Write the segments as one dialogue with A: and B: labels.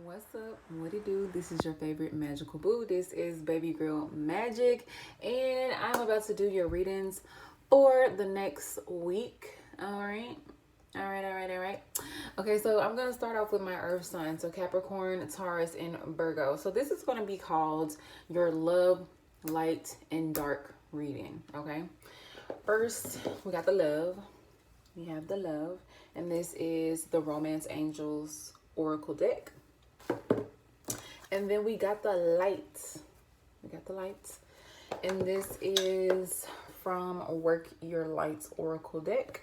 A: What's up? What it do? This is your favorite magical boo. This is Baby Girl Magic, and I'm about to do your readings for the next week. All right. Okay, so I'm gonna start off with my Earth sign. So Capricorn, Taurus, and Virgo. So this is gonna be called your love, light, and dark reading. Okay. First, we got the love. We have the love, and this is the Romance Angels Oracle deck. And then we got the light. And this is from Work Your Lights Oracle deck.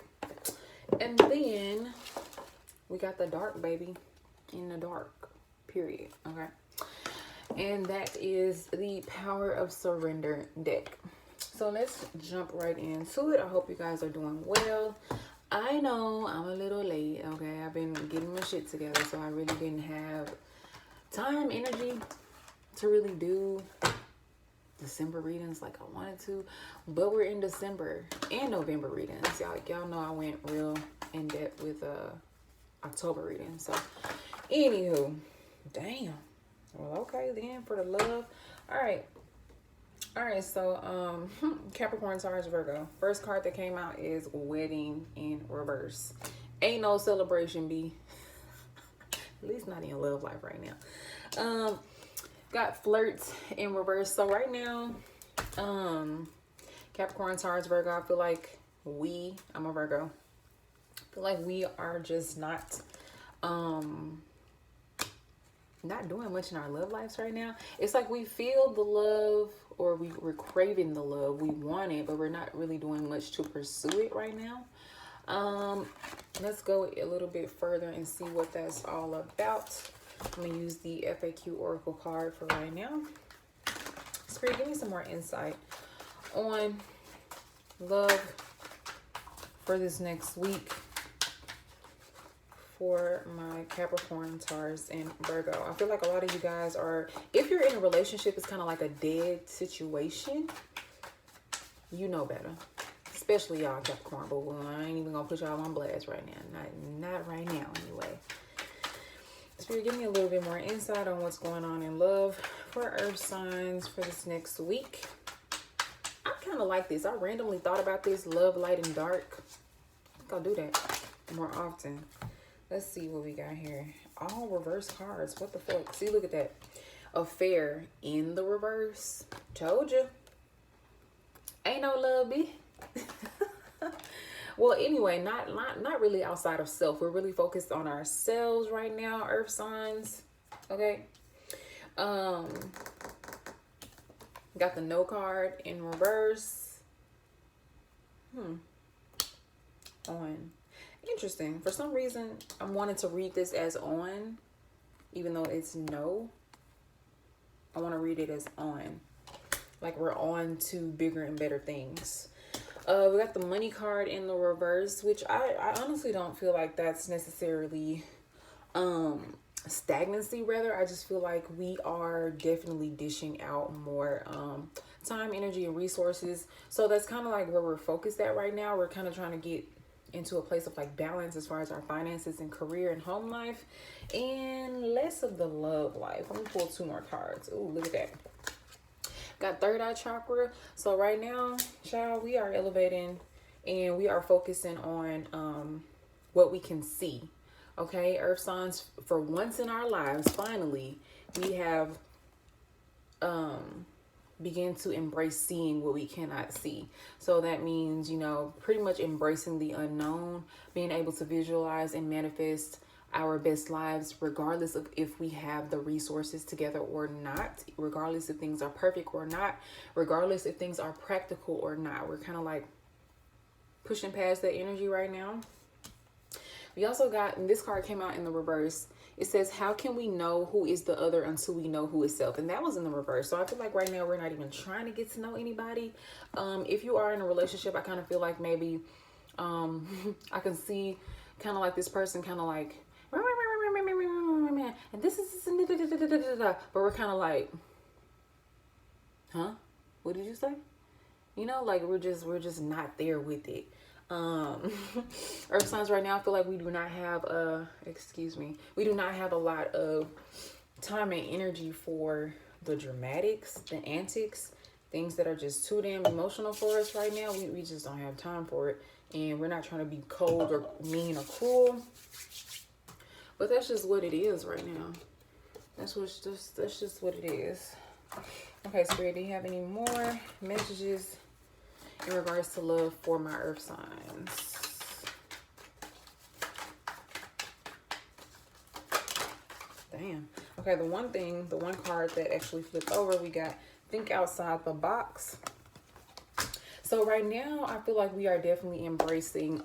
A: And then we got the dark, baby. In the dark, period. Okay. And that is the Power of Surrender deck. So let's jump right into it. I hope you guys are doing well. I know I'm a little late, okay? I've been getting my shit together, so I really didn't have time, energy to really do December readings like I wanted to. But we're in December and November readings. Y'all know I went real in depth with October readings. So anywho, damn. Well, okay then, for the love. All right, so Capricorn, Taurus, Virgo. First card that came out is Wedding in Reverse. Ain't no celebration, B. At least not in your love life right now. Got Flirts in Reverse. So right now, Capricorn, Taurus, Virgo, I feel like I'm a Virgo. I feel like we are just not doing much in our love lives right now. It's like we feel the love, or we're craving the love. We want it, but we're not really doing much to pursue it right now. Let's go a little bit further and see what that's all about. I'm gonna use the FAQ Oracle card for right now. Spirit, give me some more insight on love for this next week for my Capricorn, Taurus, and Virgo. I feel like a lot of you guys are, if you're in a relationship, it's kind of like a dead situation. You know better. Especially y'all Capricorn, but I ain't even gonna put y'all on blast right now. Not right now, anyway. Spirit, give me a little bit more insight on what's going on in love for Earth signs for this next week. I kind of like this. I randomly thought about this, love, light, and dark. I think I'll do that more often. Let's see what we got here. All reverse cards. What the fuck? See, look at that. Affair in the reverse. Told you. Ain't no love, B. Well, anyway, not really outside of self. We're really focused on ourselves right now, Earth signs. Okay. Got the No card in reverse. On. Interesting. For some reason, I'm wanting to read this as on, even though it's no. I want to read it as on. Like we're on to bigger and better things. We got the Money card in the reverse, which I honestly don't feel like that's necessarily stagnancy. Rather, I just feel like we are definitely dishing out more time, energy, and resources. So that's kind of like where we're focused at right now. We're kind of trying to get into a place of like balance as far as our finances and career and home life, and less of the love life. Let me pull 2 more cards. Ooh, look at that. Got third eye chakra. So right now, child, we are elevating and we are focusing on what we can see. Okay, Earth signs, for once in our lives, finally, we have begin to embrace seeing what we cannot see. So that means, you know, pretty much embracing the unknown, being able to visualize and manifest our best lives, regardless of if we have the resources together or not, regardless if things are perfect or not, regardless if things are practical or not. We're kind of like pushing past that energy right now. We also got, and this card came out in the reverse. It says, how can we know who is the other until we know who is self? And that was in the reverse. So I feel like right now we're not even trying to get to know anybody. If you are in a relationship, I kind of feel like maybe I can see kind of like this person kind of like, and this is, but we're kind of like, huh? What did you say? You know, like we're just not there with it. Earth signs right now, I feel like we do not have we do not have a lot of time and energy for the dramatics, the antics, things that are just too damn emotional for us right now. We just don't have time for it. And we're not trying to be cold or mean or cruel. But that's just what it is right now. That's just what it is. Okay, Spirit, do you have any more messages in regards to love for my earth signs? Damn. Okay, the one card that actually flipped over, we got think outside the box. So right now, I feel like we are definitely embracing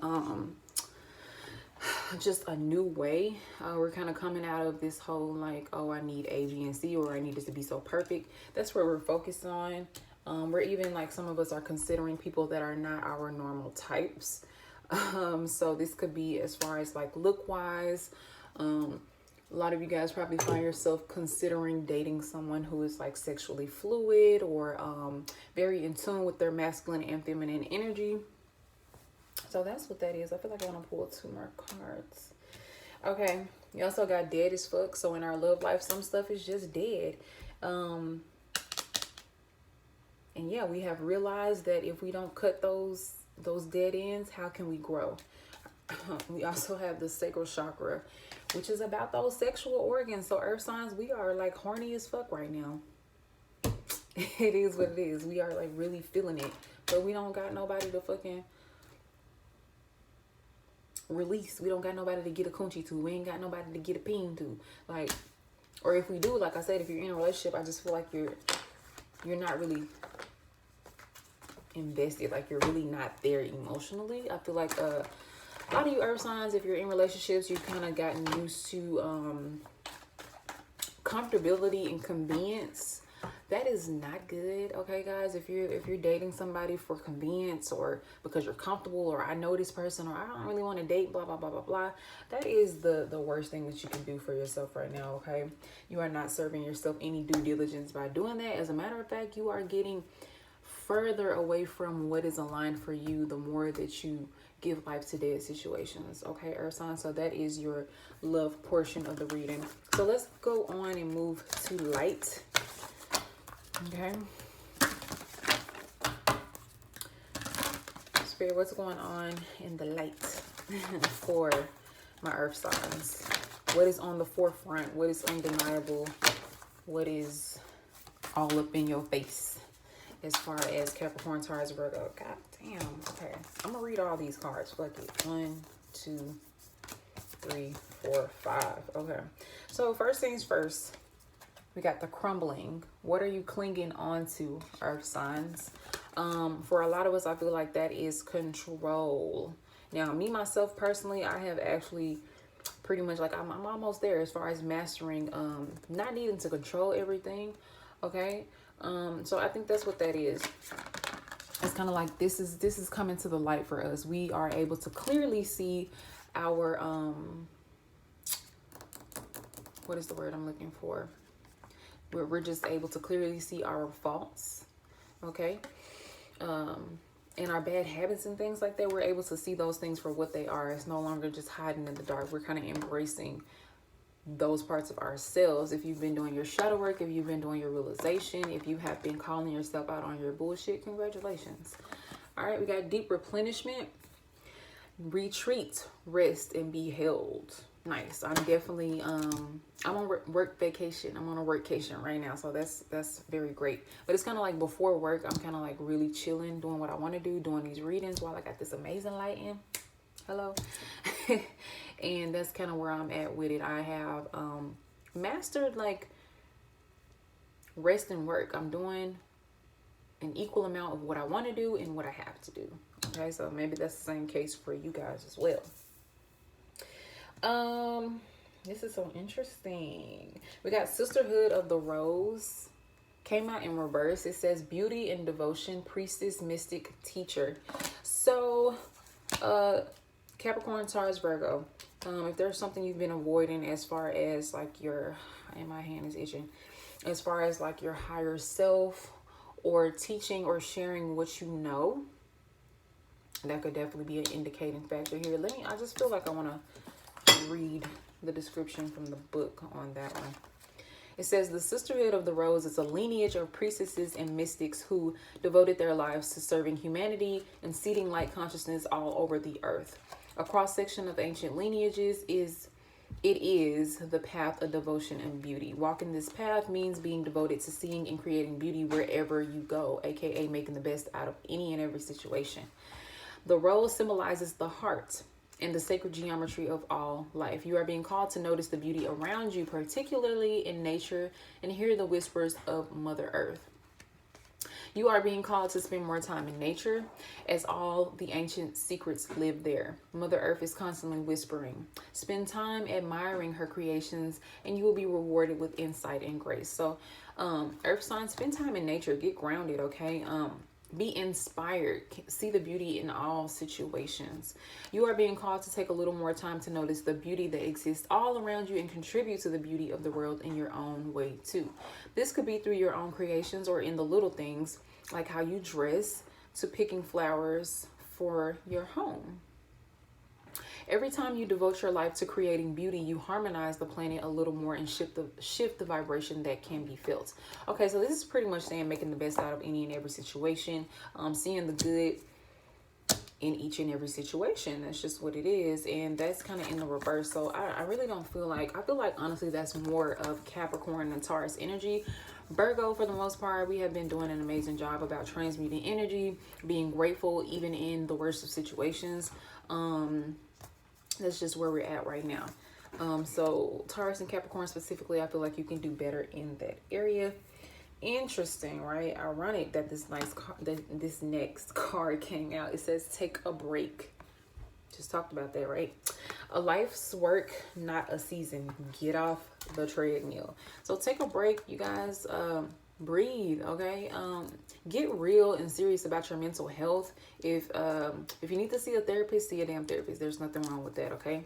A: just a new way. We're kind of coming out of this whole like, oh, I need A, B, and C, or I need this to be so perfect. That's where we're focused on. We're even like, some of us are considering people that are not our normal types. So this could be as far as like look wise. A lot of you guys probably find yourself considering dating someone who is like sexually fluid or very in tune with their masculine and feminine energy. So that's what that is. I feel like I want to pull 2 more cards. Okay. You also got dead as fuck. So in our love life, some stuff is just dead. And yeah, we have realized that if we don't cut those dead ends, how can we grow? We also have the sacral chakra, which is about those sexual organs. So earth signs, we are like horny as fuck right now. It is what it is. We are like really feeling it, but we don't got nobody to fucking release. We don't got nobody to get a coochie to. We ain't got nobody to get a peen to. Like, or if we do, like I said, if you're in a relationship, I just feel like you're not really invested. Like you're really not there emotionally. I feel like a lot of you earth signs, if you're in relationships, you've kind of gotten used to comfortability and convenience. That is not good. Okay, guys, if you're dating somebody for convenience or because you're comfortable, or I know this person, or I don't really want to date, blah blah blah blah blah, that is the worst thing that you can do for yourself right now. Okay, you are not serving yourself any due diligence by doing that. As a matter of fact, you are getting further away from what is aligned for you the more that you give life to dead situations. Okay, earth sign. So that is your love portion of the reading. So let's go on and move to light. Okay, Spirit, what's going on in the light for my earth signs? What is on the forefront? What is undeniable? What is all up in your face as far as Capricorn, Taurus, Virgo? God damn. Okay, I'm gonna read all these cards. Fuck it. 1, 2, 3, 4, 5. Okay, so first things first, we got the crumbling. What are you clinging on to, earth signs? For a lot of us, I feel like that is control. Now, me, myself, personally, I have actually pretty much like, I'm almost there as far as mastering, not needing to control everything. Okay. So I think that's what that is. It's kind of like, this is coming to the light for us. We are able to clearly see our, what is the word I'm looking for? We're just able to clearly see our faults, okay? And our bad habits and things like that. We're able to see those things for what they are. It's no longer just hiding in the dark. We're kind of embracing those parts of ourselves. If you've been doing your shadow work, if you've been doing your realization, if you have been calling yourself out on your bullshit, congratulations. All right, we got deep replenishment, retreat, rest, and be held. Nice. I'm definitely I'm on work vacation. I'm on a workcation right now, so that's very great. But it's kind of like before work, I'm kind of like really chilling, doing what I want to do, doing these readings while I got this amazing lighting. Hello. And that's kind of where I'm at with it. I have mastered like rest and work. I'm doing an equal amount of what I want to do and what I have to do. Okay, so maybe that's the same case for you guys as well. This is so interesting. We got Sisterhood of the Rose. Came out in reverse. It says beauty and devotion, priestess, mystic, teacher. So, Capricorn, Taurus, Virgo. If there's something you've been avoiding as far as like your, and my hand is itching, as far as like your higher self or teaching or sharing what you know, That could definitely be an indicating factor here. I just feel like I want to read the description from the book on that one. It says the Sisterhood of the Rose is a lineage of priestesses and mystics who devoted their lives to serving humanity and seeding light consciousness all over the earth. A cross-section of ancient lineages is the path of devotion and beauty. Walking this path means being devoted to seeing and creating beauty wherever you go, aka making the best out of any and every situation. The rose symbolizes the heart and the sacred geometry of all life. You are being called to notice the beauty around you, particularly in nature, and hear the whispers of Mother Earth. You are being called to spend more time in nature, as all the ancient secrets live there. Mother Earth is constantly whispering. Spend time admiring her creations, and you will be rewarded with insight and grace. So, Earth signs, spend time in nature. Get grounded, okay? Be inspired. See the beauty in all situations. You are being called to take a little more time to notice the beauty that exists all around you and contribute to the beauty of the world in your own way too. This could be through your own creations or in the little things like how you dress to picking flowers for your home. Every time you devote your life to creating beauty, you harmonize the planet a little more and shift the vibration that can be felt. Okay, so this is pretty much saying making the best out of any and every situation, seeing the good in each and every situation. That's just what it is, and that's kind of in the reverse. So I really don't feel like, I feel like honestly that's more of Capricorn and Taurus energy. Virgo, for the most part, we have been doing an amazing job about transmuting energy, being grateful even in the worst of situations. That's just where we're at right now. So Taurus and Capricorn specifically, I feel like you can do better in that area. Interesting, right? Ironic that this next card came out. It says take a break. Just talked about that, right? A life's work, not a season. Get off the treadmill. So take a break, you guys. Breathe, okay? Get real and serious about your mental health. If you need to see a therapist, see a damn therapist. There's nothing wrong with that, okay?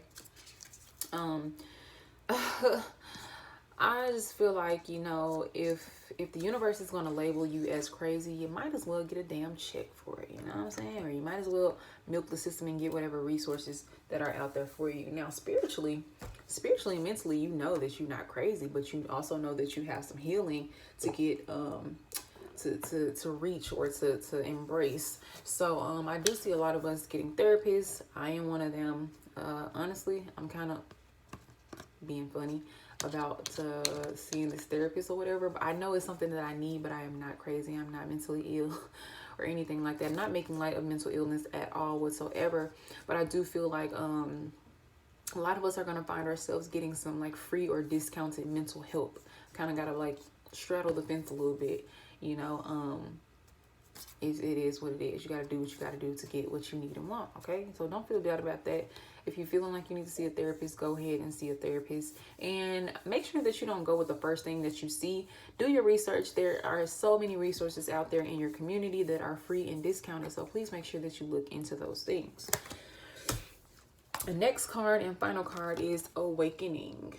A: I just feel like, you know, if the universe is going to label you as crazy, you might as well get a damn check for it, you know what I'm saying? Or you might as well milk the system and get whatever resources that are out there for you. Now, spiritually and mentally, you know that you're not crazy, but you also know that you have some healing to get to reach or to embrace. So I do see a lot of us getting therapists. I am one of them. Honestly, I'm kind of being funny about seeing this therapist or whatever, but I know it's something that I need, but I am not crazy. I'm not mentally ill or anything like that. I'm not making light of mental illness at all whatsoever, but I do feel like a lot of us are going to find ourselves getting some like free or discounted mental help. Kind of got to like straddle the fence a little bit, you know. It is what it is. You got to do what you got to do to get what you need and want, okay? So don't feel bad about that. If you're feeling like you need to see a therapist, go ahead and see a therapist. And make sure that you don't go with the first thing that you see. Do your research. There are so many resources out there in your community that are free and discounted. So please make sure that you look into those things. The next card and final card is Awakening.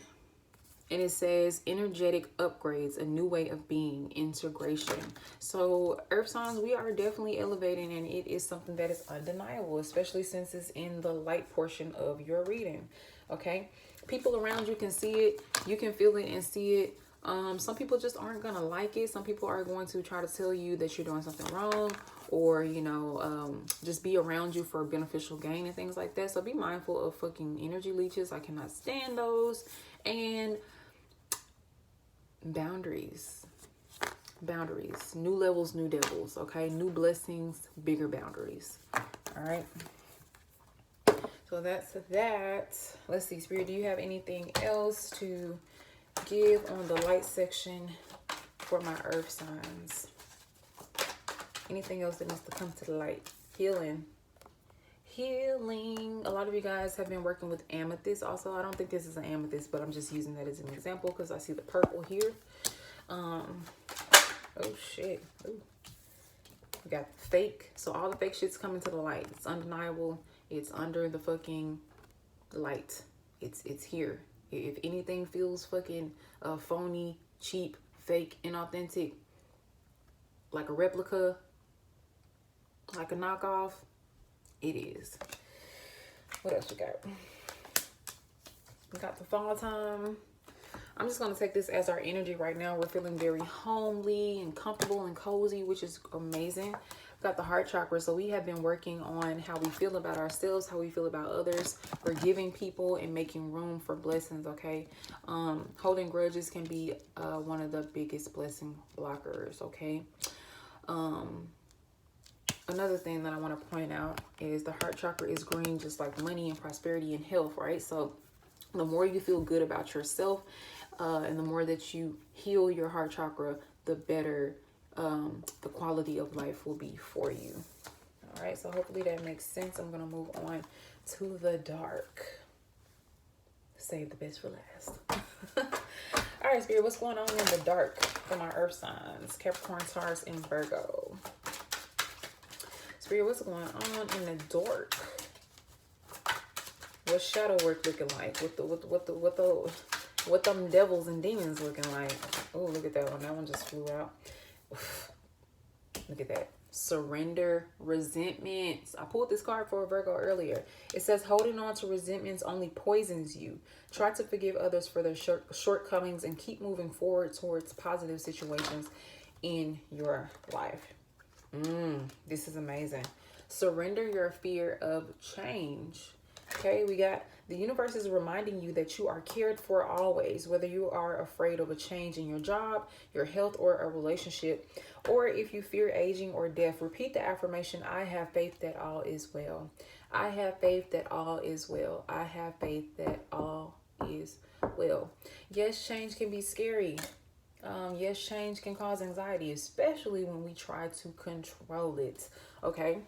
A: And it says energetic upgrades, a new way of being, integration. So earth signs, we are definitely elevating, and it is something that is undeniable, especially since it's in the light portion of your reading. Okay, people around you can see it, you can feel it and see it. Some people just aren't gonna like it. Some people are going to try to tell you that you're doing something wrong, or you know, just be around you for beneficial gain and things like that. So be mindful of fucking energy leeches. I cannot stand those. And boundaries, new levels, new devils. Okay, new blessings, bigger boundaries. All right, so that's that. Let's see, Spirit, do you have anything else to give on the light section for my earth signs? Anything else that needs to come to the light? Healing. A lot of you guys have been working with amethyst. Also, I don't think this is an amethyst, but I'm just using that as an example because I see the purple here. Oh shit. Ooh. We got fake. So all the fake shit's coming to the light. It's undeniable. It's under the fucking light. It's here. If anything feels fucking phony, cheap, fake, inauthentic, like a replica, like a knockoff, It is. What else we got? We got the fall time. I'm just going to take this as our energy right now. We're feeling very homely and comfortable and cozy, which is amazing. We've got the heart chakra. So we have been working on how we feel about ourselves, how we feel about others, forgiving people and making room for blessings, okay? Holding grudges can be one of the biggest blessing blockers, okay? Another thing that I want to point out is the heart chakra is green, just like money and prosperity and health, right? So the more you feel good about yourself and the more that you heal your heart chakra, the better the quality of life will be for you. All right, so hopefully that makes sense. I'm going to move on to the dark. Save the best for last. All right, Spirit, what's going on in the dark for my earth signs? Capricorn, Taurus, and Virgo. Spirit, what's going on in the dark? What's shadow work looking like? What them devils and demons looking like? Oh, look at that one. That one just flew out. Look at that. Surrender, resentments. I pulled this card for a Virgo earlier. It says holding on to resentments only poisons you. Try to forgive others for their shortcomings and keep moving forward towards positive situations in your life. This is amazing. Surrender your fear of change. Okay, we got the universe is reminding you that you are cared for always, whether you are afraid of a change in your job, your health, or a relationship, or if you fear aging or death. Repeat the affirmation, I have faith that all is well. I have faith that all is well. I have faith that all is well. Yes, change can be scary. Yes, change can cause anxiety, especially when we try to control it. Okay.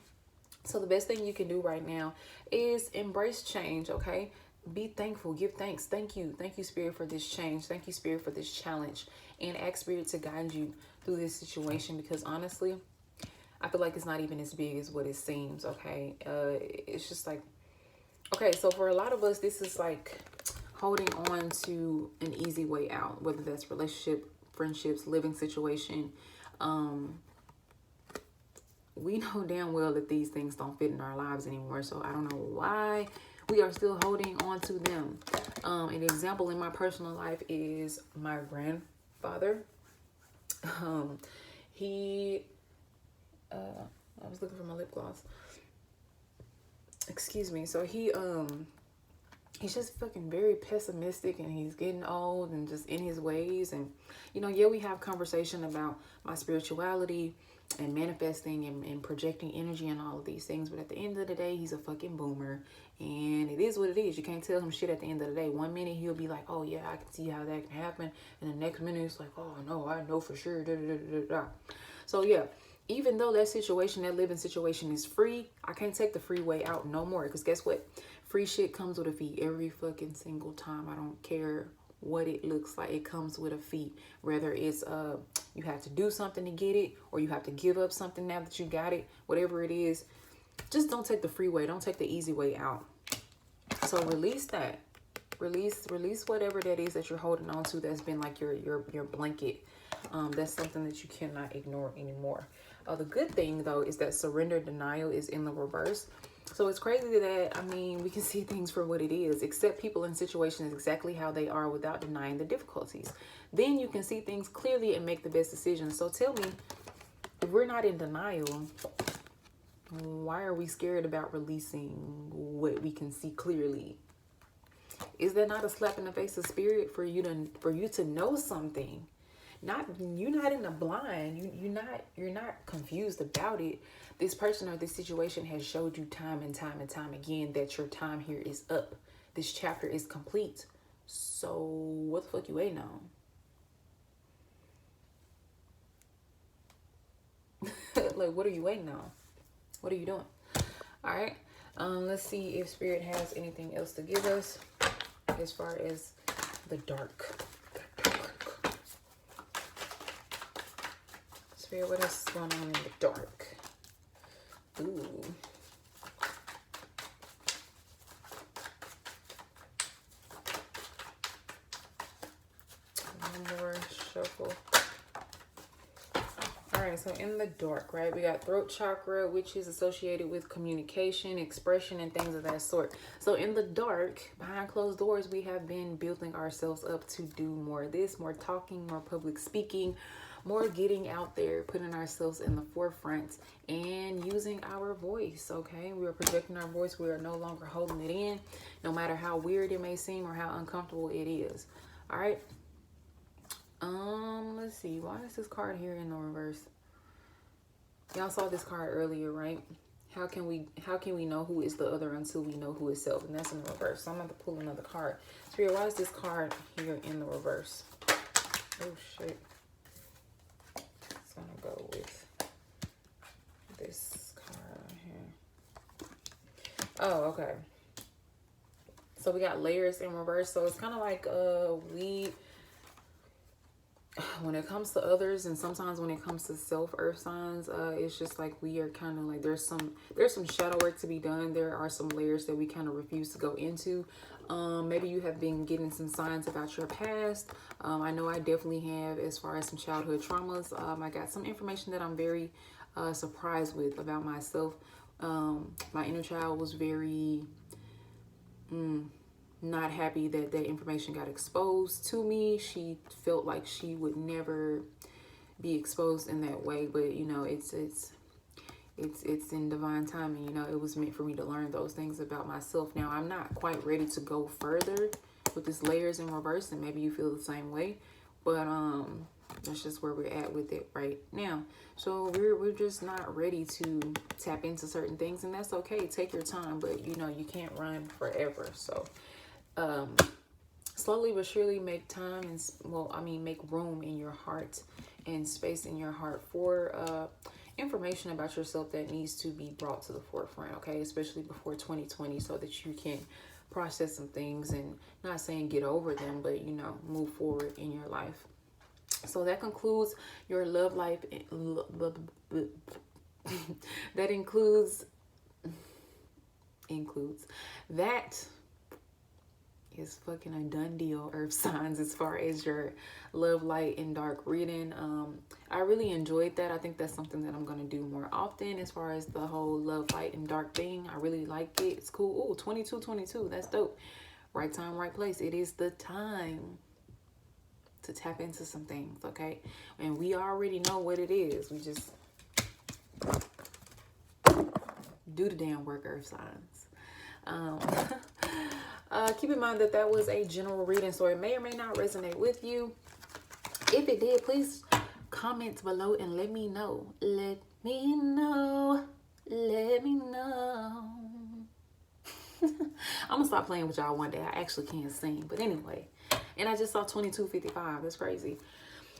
A: So the best thing you can do right now is embrace change, okay? Be thankful, give thanks. Thank you, Spirit, for this change. Thank you, Spirit, for this challenge. And ask Spirit to guide you through this situation, because honestly, I feel like it's not even as big as what it seems, okay? It's just like, okay, so for a lot of us, this is like holding on to an easy way out, whether that's relationship, friendships, living situation. We know damn well that these things don't fit in our lives anymore. So I don't know why we are still holding on to them. An example in my personal life is my grandfather. I was looking for my lip gloss. Excuse me. So he's just fucking very pessimistic, and he's getting old and just in his ways. And, you know, yeah, we have conversation about my spirituality and manifesting and projecting energy and all of these things. But at the end of the day, he's a fucking boomer. And it is what it is. You can't tell him shit at the end of the day. One minute he'll be like, oh, yeah, I can see how that can happen. And the next minute it's like, oh, no, I know for sure. Da, da, da, da, da. So, yeah. Even though that living situation is free, I can't take the free way out no more. Because guess what? Free shit comes with a fee every fucking single time. I don't care what it looks like. It comes with a fee. Whether it's you have to do something to get it, or you have to give up something now that you got it. Whatever it is, just don't take the free way. Don't take the easy way out. So release that. Release whatever that is that you're holding on to that's been like your blanket. That's something that you cannot ignore anymore. The good thing, though, is that surrender denial is in the reverse. So it's crazy that, I mean, we can see things for what it is. Accept people and situations exactly how they are without denying the difficulties. Then you can see things clearly and make the best decisions. So tell me, if we're not in denial, why are we scared about releasing what we can see clearly? Is that not a slap in the face of spirit for you to know something? You're not in the blind. You're not confused about it. This person or this situation has showed you time and time and time again that your time here is up. This chapter is complete. So what the fuck you waiting on? Like, what are you waiting on? What are you doing? All right. Let's see if Spirit has anything else to give us as far as the dark. Spirit, what else is going on in the dark? Ooh. One more shuffle. All right, so in the dark, right, we got throat chakra, which is associated with communication, expression, and things of that sort. So in the dark, behind closed doors, we have been building ourselves up to do more of this, more talking, more public speaking, more getting out there, putting ourselves in the forefront and using our voice. Okay, we are projecting our voice. We are no longer holding it in, no matter how weird it may seem or how uncomfortable it is. All right. Let's see. Why is this card here in the reverse? Y'all saw this card earlier, right? How can we know who is the other until we know who is self? And that's in the reverse. So I'm going to pull another card. Spirit, why is this card here in the reverse? Oh shit. It's going to go with this card here. Oh, okay. So we got layers in reverse. So it's kind of like when it comes to others, and sometimes when it comes to self, earth signs, it's just like we are kind of like there's some shadow work to be done. There are some layers that we kind of refuse to go into. Maybe you have been getting some signs about your past. I know I definitely have, as far as some childhood traumas. I got some information that I'm very surprised with about myself. My inner child was very not happy that that information got exposed to me. She felt like she would never be exposed in that way, but you know, it's in divine timing. You know, it was meant for me to learn those things about myself. Now I'm not quite ready to go further with this layers in reverse, and maybe you feel the same way, but that's just where we're at with it right now. So we're just not ready to tap into certain things, and that's okay. Take your time, but you know, you can't run forever. So slowly but surely make time and make room in your heart and space in your heart for information about yourself that needs to be brought to the forefront, okay, especially before 2020, so that you can process some things, and not saying get over them, but you know, move forward in your life. So that concludes your love life. That includes that is fucking a done deal, earth signs, as far as your love, light, and dark reading. I really enjoyed that. I think that's something that I'm going to do more often, as far as the whole love, light, and dark thing. I really like it. It's cool. Oh, 2222. That's dope. Right time, right place. It is the time to tap into some things, okay? And we already know what it is. We just do the damn work, earth signs. Keep in mind that was a general reading, so it may or may not resonate with you. If it did, please comment below and let me know. Let me know. Let me know. I'm gonna stop playing with y'all one day. I actually can't sing, but anyway. And I just saw 2255. That's crazy.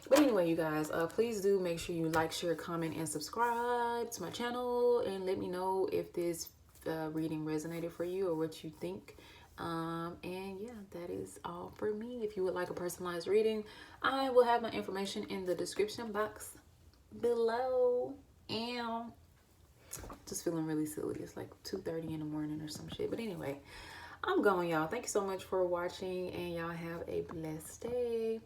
A: But anyway, you guys, please do make sure you like, share, comment, and subscribe to my channel, and let me know if this reading resonated for you or what you think. And yeah, that is all for me. If you would like a personalized reading, I will have my information in the description box below. And just feeling really silly. It's like 2:30 in the morning or some shit. But anyway, I'm going, y'all. Thank you so much for watching, and y'all have a blessed day.